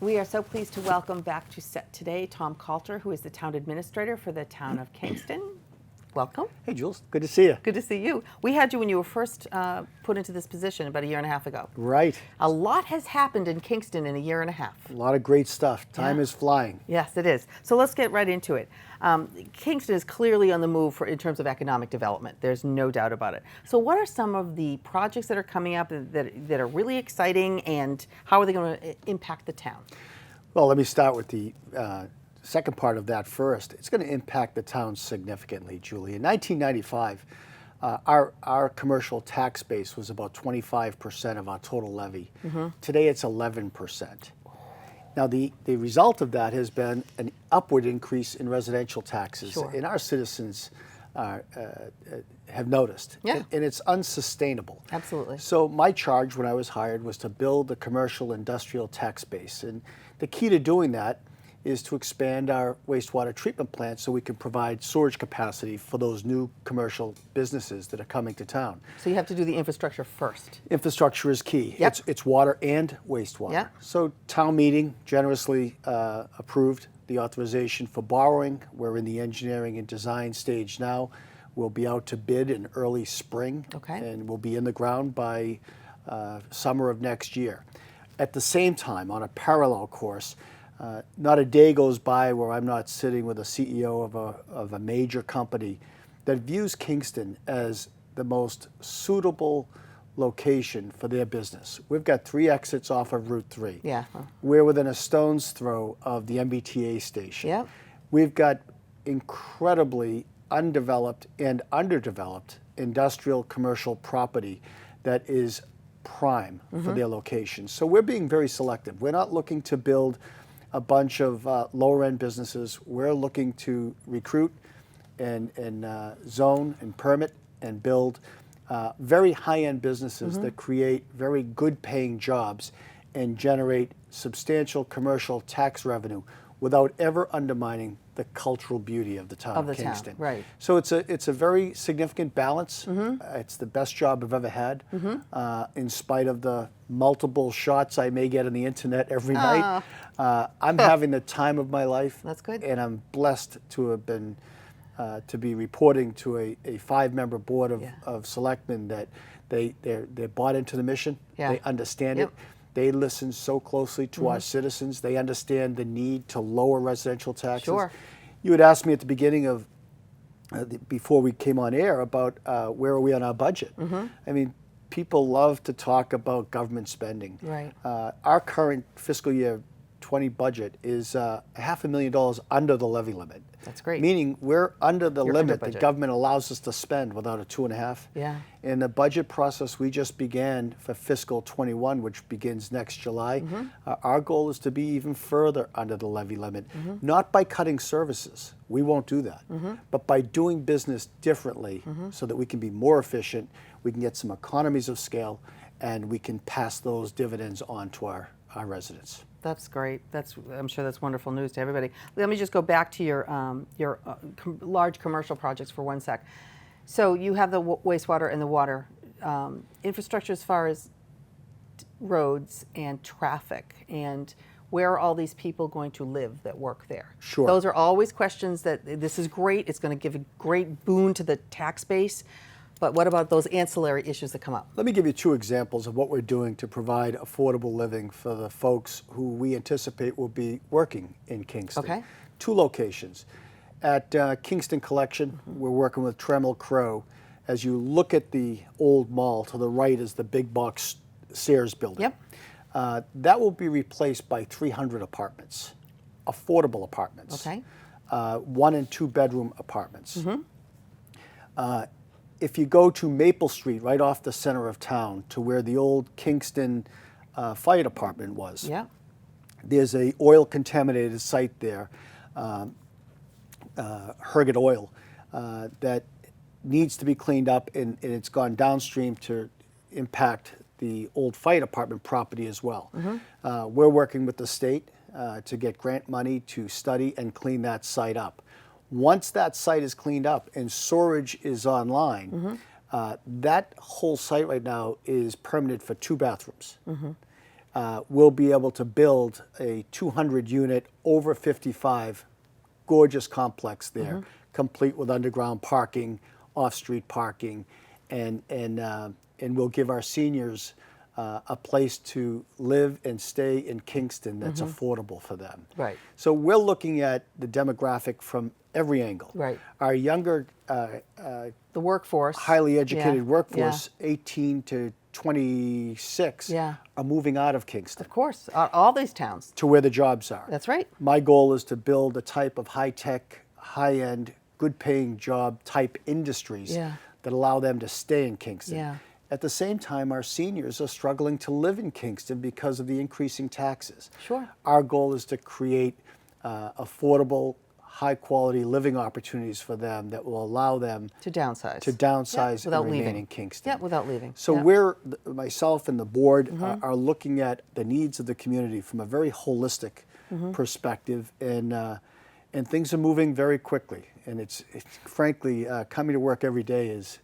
We are so pleased to welcome back to set today Tom Calter, who is the Town Administrator for the Town of Kingston. Welcome. Hey, Jules. Good to see you. Good to see you. We had you when you were first put into this position about a year and a half ago. Right. A lot has happened in Kingston in a year and a half. A lot of great stuff. Time is flying. Yes, it is. So let's get right into it. Kingston is clearly on the move in terms of economic development. There's no doubt about it. So what are some of the projects that are coming up that are really exciting, and how are they going to impact the town? Well, let me start with the second part of that first. It's going to impact the town significantly, Julie. In 1995, our commercial tax base was about 25% of our total levy. Today, it's 11%. Now, the result of that has been an upward increase in residential taxes, and our citizens have noticed, and it's unsustainable. Absolutely. So my charge when I was hired was to build the commercial industrial tax base, and the key to doing that is to expand our wastewater treatment plant so we can provide storage capacity for those new commercial businesses that are coming to town. So you have to do the infrastructure first. Infrastructure is key. It's water and wastewater. So town meeting generously approved the authorization for borrowing. We're in the engineering and design stage now. We'll be out to bid in early spring, and we'll be in the ground by summer of next year. At the same time, on a parallel course, not a day goes by where I'm not sitting with a CEO of a major company that views Kingston as the most suitable location for their business. We've got 3 exits off of Route 3. We're within a stone's throw of the MBTA station. We've got incredibly undeveloped and underdeveloped industrial commercial property that is prime for their location. So we're being very selective. We're not looking to build a bunch of lower-end businesses. We're looking to recruit and zone and permit and build very high-end businesses that create very good-paying jobs and generate substantial commercial tax revenue without ever undermining the cultural beauty of the town of Kingston. So it's a very significant balance. It's the best job I've ever had, in spite of the multiple shots I may get on the internet every night. I'm having the time of my life. That's good. And I'm blessed to have been to be reporting to a 5-member board of selectmen that they're bought into the mission. They understand it. They listen so closely to our citizens. They understand the need to lower residential taxes. You had asked me at the beginning of, before we came on air, about where are we on our budget. I mean, people love to talk about government spending. Our current fiscal year 20 budget is $500,000 under the levy limit. That's great. Meaning we're under the limit that government allows us to spend without a 2.5. In the budget process we just began for fiscal 21, which begins next July, our goal is to be even further under the levy limit, not by cutting services. We won't do that, but by doing business differently so that we can be more efficient, we can get some economies of scale, and we can pass those dividends on to our residents. That's great. I'm sure that's wonderful news to everybody. Let me just go back to your large commercial projects for one sec. So you have the wastewater and the water infrastructure as far as roads and traffic, and where are all these people going to live that work there? Those are always questions that this is great. It's going to give a great boon to the tax base. But what about those ancillary issues that come up? Let me give you 2 examples of what we're doing to provide affordable living for the folks who we anticipate will be working in Kingston. 2 locations. At Kingston Collection, we're working with Tremel Crow. As you look at the old mall, to the right is the big box Sears building. That will be replaced by 300 apartments, affordable apartments. 1 and 2 bedroom apartments. If you go to Maple Street, right off the center of town, to where the old Kingston Fire Department was, there's a oil-contaminated site there, Herget Oil, that needs to be cleaned up, and it's gone downstream to impact the old fire department property as well. We're working with the state to get grant money to study and clean that site up. Once that site is cleaned up and storage is online, that whole site right now is permitted for 2 bathrooms. we'll be able to build a 200-unit over 55 gorgeous complex there, complete with underground parking, off-street parking, and we'll give our seniors a place to live and stay in Kingston that's affordable for them. Right. So we're looking at the demographic from every angle. Right. Our younger, The workforce. highly educated Yeah. workforce, 18 to 26, Yeah. are moving out of Kingston Of course, all these towns. to where the jobs are. That's right. My goal is to build a type of high-tech, high-end, good-paying job type industries Yeah. that allow them to stay in Kingston. Yeah. At the same time, our seniors are struggling to live in Kingston because of the increasing taxes. Sure. Our goal is to create affordable, high-quality living opportunities for them that will allow them To downsize. to downsize without and remain leaving. in Kingston. Yeah, without leaving. So Yeah. we're, myself and the board are looking at the needs of the community from a very holistic perspective, and things are moving very quickly. And it's frankly, coming to work every day is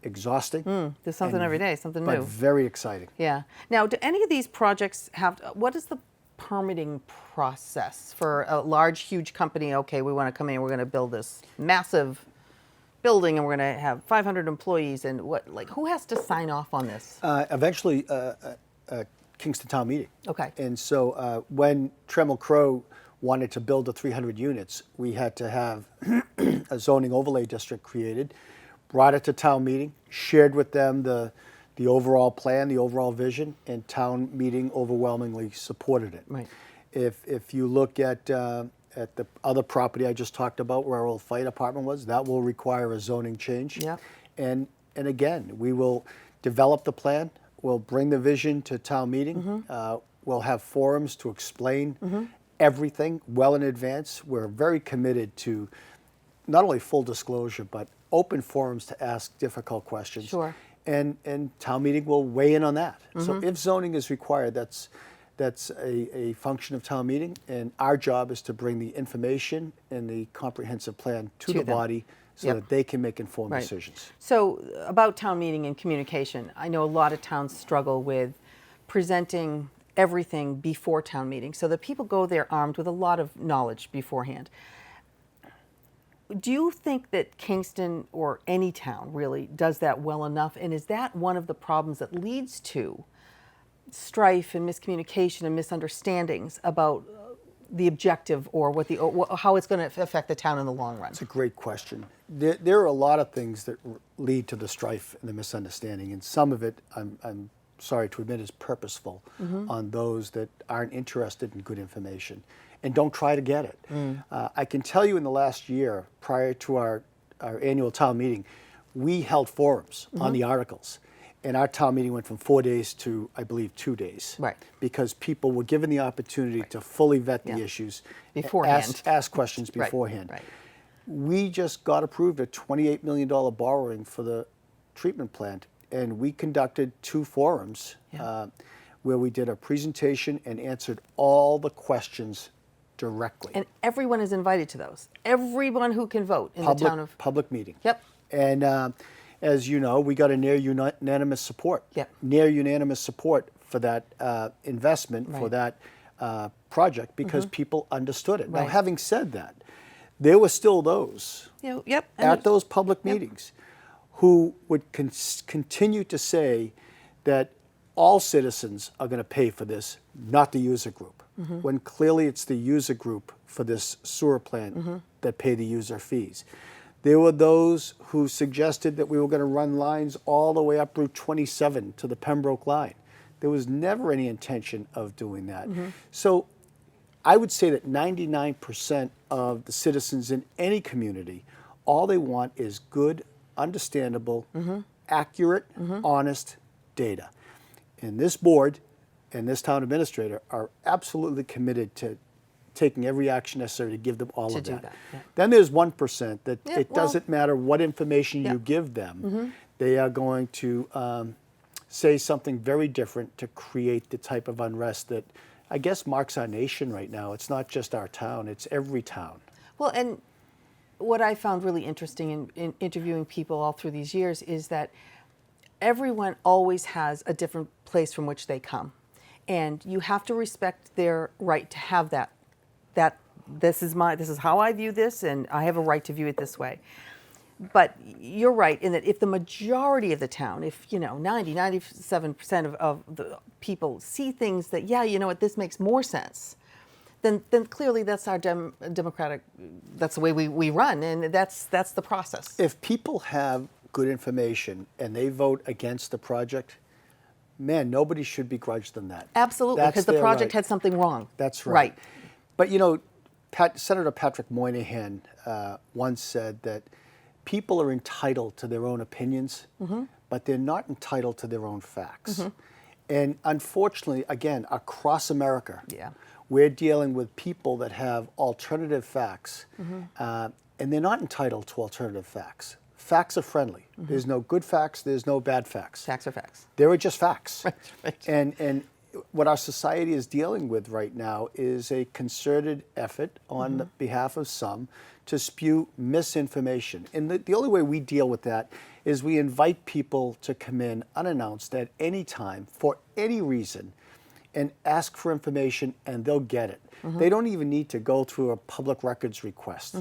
exhausting. There's something and- every day, something but new. very exciting. Yeah. Now, do any of these projects have, what is the permitting process for a large, huge company? Okay, we want to come in, we're going to build this massive building and we're going to have 500 employees, and who has to sign off on this? Eventually, Kingston Town Meeting. Okay. And so when Trammell Crow wanted to build the 300 units, we had to have a zoning overlay district created, brought it to town meeting, shared with them the overall plan, the overall vision, and town meeting overwhelmingly supported it. Right. If you look at the other property I just talked about, where our old fire department was, that will require a zoning change. Yep. And again, we will develop the plan, we'll bring the vision to town meeting, we'll have forums to explain everything well in advance. We're very committed to not only full disclosure, but open forums to ask difficult questions. Sure. And town meeting will weigh in on that. So if zoning is required, that's a function of town meeting, and our job is to bring the information and the comprehensive plan to the them. body so Yep. that they can make informed Right. decisions. So about town meeting and communication, I know a lot of towns struggle with presenting everything before town meeting, so that people go there armed with a lot of knowledge beforehand. Do you think that Kingston, or any town really, does that well enough? And is that one of the problems that leads to strife and miscommunication and misunderstandings about the objective, or how it's going to affect the town in the long run? It's a great question. There are a lot of things that lead to the strife and the misunderstanding, and some of it, I'm sorry to admit, is purposeful on those that aren't interested in good information and don't try to get it. I can tell you in the last year, prior to our annual town meeting, we held forums on the articles. And our town meeting went from 4 days to, I believe, 2 days. Right. Because people were given the opportunity to fully vet the Yeah. issues. Beforehand. Ask questions Right, beforehand. right. We just got approved a $28 million borrowing for the treatment plant. And we conducted 2 forums where we did a presentation and answered all the questions directly. And everyone is invited to those. Everyone who can vote in the town of. Public meeting. Yep. And as you know, we got a near unanimous support. Yep. Near unanimous support for that investment, for Right. that project, because people understood it. Now, Right. having said that, there were still those Yep. and at those public meetings who would continue to say that all citizens are going to pay for this, not the user group, when clearly it's the user group for this sewer plant that pay the user fees. There were those who suggested that we were going to run lines all the way up Route 27 to the Pembroke line. There was never any intention of doing that. So I would say that 99% of the citizens in any community, all they want is good, understandable, accurate, honest data. And this board and this town administrator are absolutely committed to taking every action necessary to give them all To of do that. that, yeah. Then there's 1% that Yeah, it doesn't matter what information Yeah. you give them, they are going to say something very different to create the type of unrest that I guess marks our nation right now. It's not just our town, it's every town. Well, and what I found really interesting in interviewing people all through these years is that everyone always has a different place from which they come. And you have to respect their right to have that. This is how I view this, and I have a right to view it this way. But you're right in that if the majority of the town, if 97% of the people see things that, yeah, you know what, this makes more sense, then clearly that's our democratic, that's the way we run, and that's the process. If people have good information and they vote against the project, man, nobody should begrudge them that. Absolutely, That's because the their project right. had something wrong. That's right. Right. But Senator Patrick Moynihan once said that people are entitled to their own opinions, but they're not entitled to their own facts. And unfortunately, again, across America, we're dealing with people that have alternative facts, and they're not entitled to alternative facts. Facts are friendly. There's no good facts, there's no bad facts. Facts are facts. There are just facts. Right. And what our society is dealing with right now is a concerted effort on behalf of some to spew misinformation. And the only way we deal with that is we invite people to come in unannounced at any time for any reason and ask for information, and they'll get it. They don't even need to go through a public records request.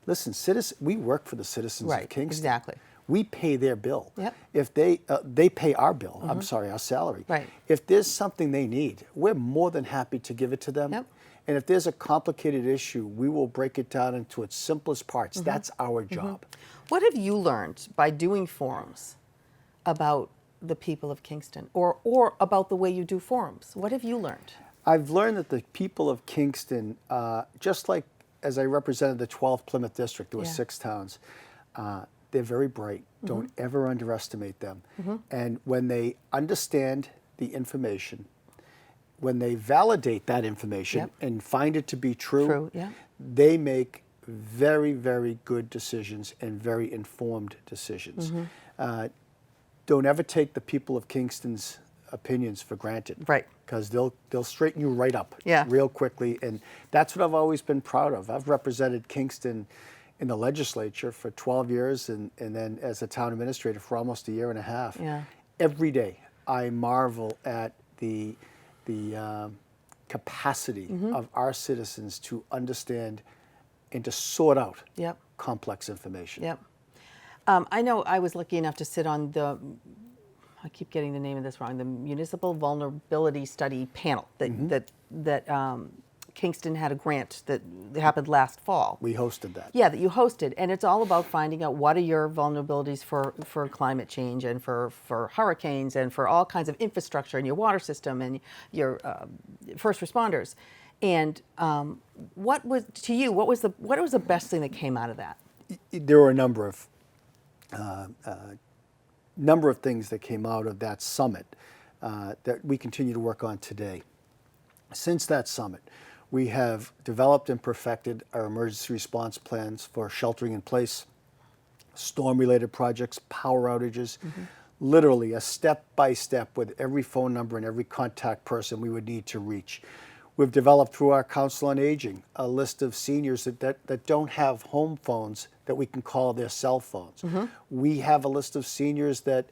Listen, we work for the citizens of Kingston. Exactly. We pay their bill. Yep. If they pay our bill, I'm sorry, our salary. Right. If there's something they need, we're more than happy to give it to them. Yep. And if there's a complicated issue, we will break it down into its simplest parts. That's our job. What have you learned by doing forums about the people of Kingston, or about the way you do forums? What have you learned? I've learned that the people of Kingston, just like as I represented the 12th Plymouth District, there were 6 towns, they're very bright. Don't ever underestimate them. And when they understand the information, when they validate that information and find it to be true, they make very, very good decisions and very informed decisions. Don't ever take the people of Kingston's opinions for granted. Right. Because they'll straighten you right up Yeah. real quickly. And that's what I've always been proud of. I've represented Kingston in the legislature for 12 years and then as a town administrator for almost a year and a half. Yeah. Every day I marvel at the capacity of our citizens to understand and to sort out complex information. Yep. I know I was lucky enough to sit on I keep getting the name of this wrong, the Municipal Vulnerability Study panel that Kingston had a grant that happened last fall. We hosted that. Yeah, that you hosted, and it's all about finding out what are your vulnerabilities for climate change and for hurricanes and for all kinds of infrastructure in your water system and your first responders. And what was the best thing that came out of that? There were a number of things that came out of that summit that we continue to work on today. Since that summit, we have developed and perfected our emergency response plans for sheltering in place, storm-related projects, power outages, literally a step-by-step with every phone number and every contact person we would need to reach. We've developed through our Council on Aging a list of seniors that don't have home phones that we can call their cell phones. We have a list of seniors that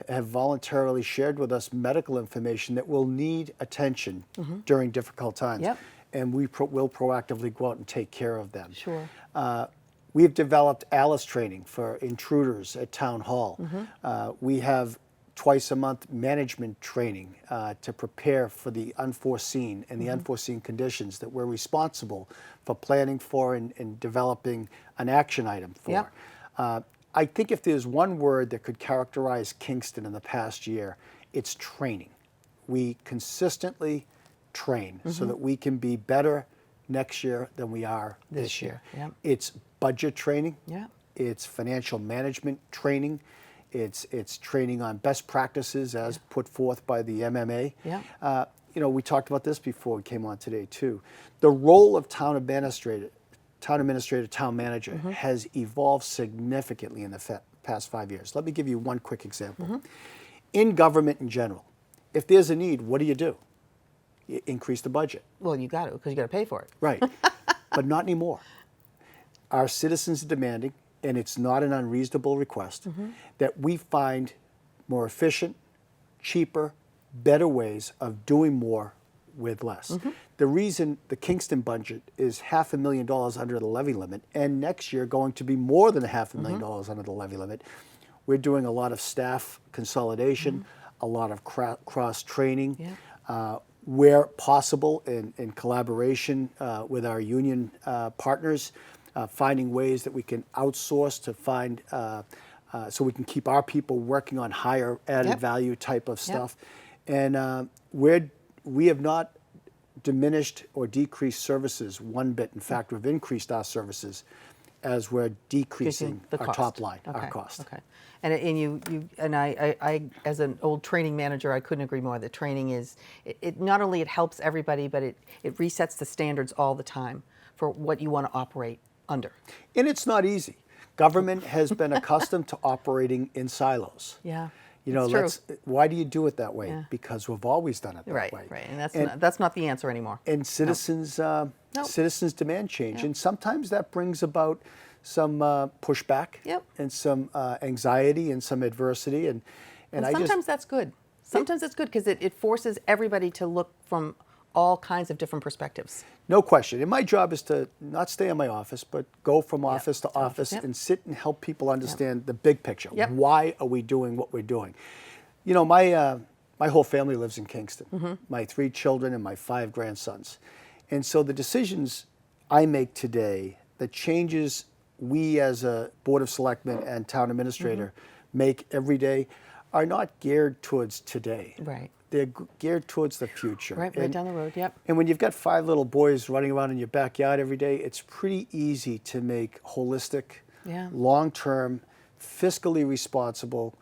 have voluntarily shared with us medical information that will need attention during difficult times. Yep. And we will proactively go out and take care of them. Sure. We've developed ALICE training for intruders at Town Hall. We have twice a month management training to prepare for the unforeseen and the unforeseen conditions that we're responsible for planning for and developing an action item for. Yep. I think if there's one word that could characterize Kingston in the past year, it's training. We consistently train so that we can be better next year than we are this year. Yep. It's budget training. Yep. It's financial management training. It's training on best practices as put forth by the MMA. Yeah. We talked about this before we came on today too. The role of town administrator, town manager has evolved significantly in the past 5 years. Let me give you one quick example. In government in general, if there's a need, what do? You increase the budget. Well, you got to, because you got to pay for it. Right. But not anymore. Our citizens are demanding, and it's not an unreasonable request, that we find more efficient, cheaper, better ways of doing more with less. The reason the Kingston budget is $500,000 under the levy limit, and next year going to be more than $500,000 under the levy limit, we're doing a lot of staff consolidation, a lot of cross-training, where possible in collaboration with our union partners, finding ways that we can outsource to find, so we can keep our people working on higher added value type of stuff. And we have not diminished or decreased services one bit. In fact, we've increased our services as we're decreasing our top line, our cost. Okay. And you and I as an old training manager, I couldn't agree more. The training is, it not only it helps everybody, but it resets the standards all the time for what you want to operate under. And it's not easy. Government has been accustomed to operating in silos. Yeah. You know, why do you do it that way? Yeah. Because we've always done it that way. Right, and that's not the answer anymore. And citizens citizens demand change, and sometimes that brings about some pushback and some anxiety and some adversity, and sometimes that's good. Sometimes it's good because it forces everybody to look from all kinds of different perspectives. No question. And my job is to not stay in my office, but go from office to office and sit and help people understand the big picture. Why are we doing what we're doing? You know, my whole family lives in Kingston. My 3 children and my 5 grandsons. And so the decisions I make today, the changes we as a Board of Selectmen and Town Administrator make every day are not geared towards today. Right. They're geared towards the future. Right down the road, And when you've got 5 little boys running around in your backyard every day, it's pretty easy to make holistic, long-term, fiscally responsible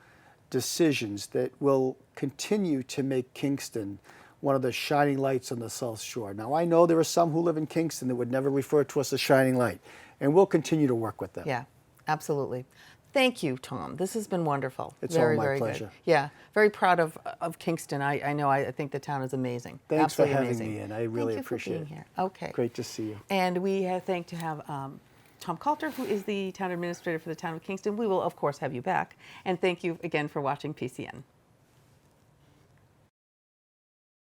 decisions that will continue to make Kingston one of the shining lights on the South Shore. Now, I know there are some who live in Kingston that would never refer to us as shining light, and we'll continue to work with them. Yeah, absolutely. Thank you, Tom. This has been wonderful. It's very, all my very pleasure. Good. Yeah, very proud of Kingston. I think the town is amazing. Thanks Absolutely for having amazing. me, and I really Thank you appreciate for being it. Here. Okay. Great to see you. And we thank to have Tom Calter, who is the town administrator for the town of Kingston. We will, of course, have you back. And thank you again for watching PCN.